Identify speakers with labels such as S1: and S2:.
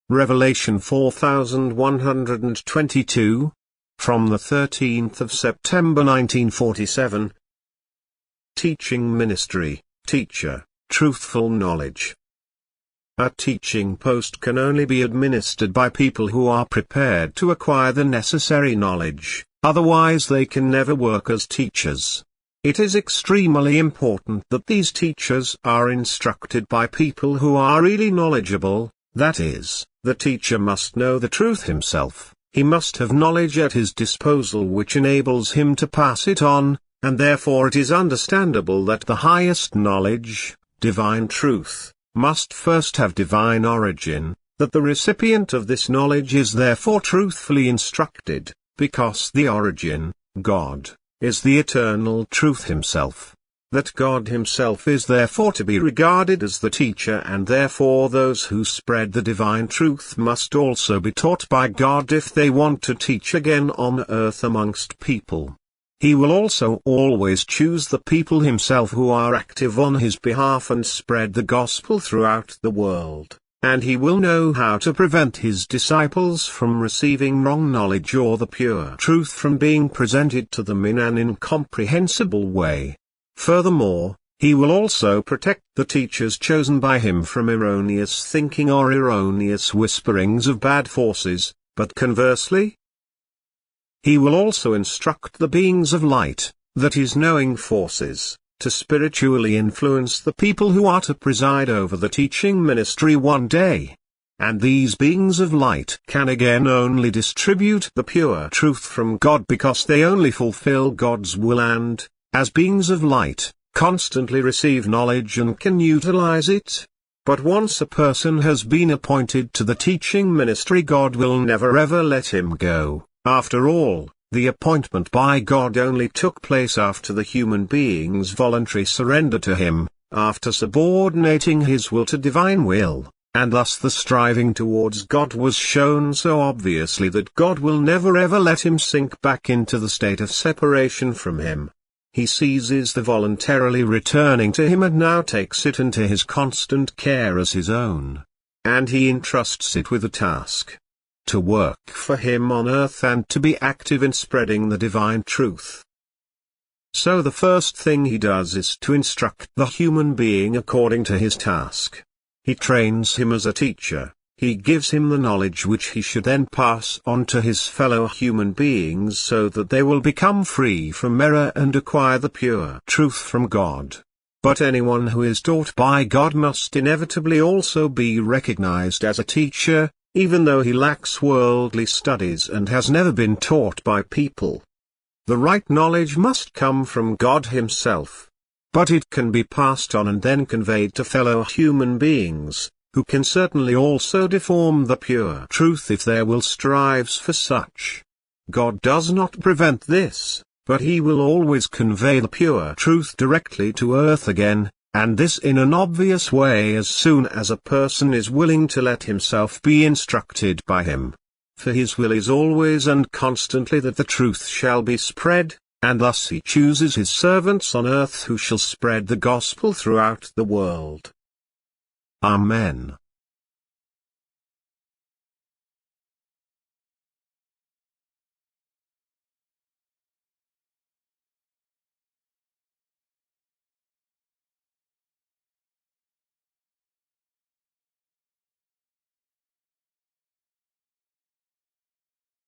S1: Revelation 4122, from the 13th of September 1947. Teaching ministry, teacher, truthful knowledge. A teaching post can only be administered by people who are prepared to acquire the necessary knowledge, otherwise they can never work as teachers. It is extremely important that these teachers are instructed by people who are really knowledgeable, that is, the teacher must know the truth himself, he must have knowledge at his disposal which enables him to pass it on, and therefore it is understandable that the highest knowledge, divine truth, must first have divine origin, that the recipient of this knowledge is therefore truthfully instructed, because the origin, God, is the eternal truth himself. That God himself is therefore to be regarded as the teacher, and therefore those who spread the divine truth must also be taught by God if they want to teach again on earth amongst people. He will also always choose the people himself who are active on his behalf and spread the gospel throughout the world, and he will know how to prevent his disciples from receiving wrong knowledge or the pure truth from being presented to them in an incomprehensible way. Furthermore, he will also protect the teachers chosen by him from erroneous thinking or erroneous whisperings of bad forces, but conversely, he will also instruct the beings of light, that is knowing forces, to spiritually influence the people who are to preside over the teaching ministry one day. And these beings of light can again only distribute the pure truth from God because they only fulfill God's will and, as beings of light, constantly receive knowledge and can utilize it. But once a person has been appointed to the teaching ministry, God will never ever let him go. After all, the appointment by God only took place after the human being's voluntary surrender to him, after subordinating his will to divine will, and thus the striving towards God was shown so obviously that God will never ever let him sink back into the state of separation from him. He seizes the voluntarily returning to him and now takes it into his constant care as his own. And he entrusts it with a task: to work for him on earth and to be active in spreading the divine truth. So the first thing he does is to instruct the human being according to his task. He trains him as a teacher. He gives him the knowledge which he should then pass on to his fellow human beings so that they will become free from error and acquire the pure truth from God. But anyone who is taught by God must inevitably also be recognized as a teacher, even though he lacks worldly studies and has never been taught by people. The right knowledge must come from God himself. But it can be passed on and then conveyed to fellow human beings, who can certainly also deform the pure truth if their will strives for such. God does not prevent this, but he will always convey the pure truth directly to earth again, and this in an obvious way as soon as a person is willing to let himself be instructed by him. For his will is always and constantly that the truth shall be spread, and thus he chooses his servants on earth who shall spread the gospel throughout the world. Amen.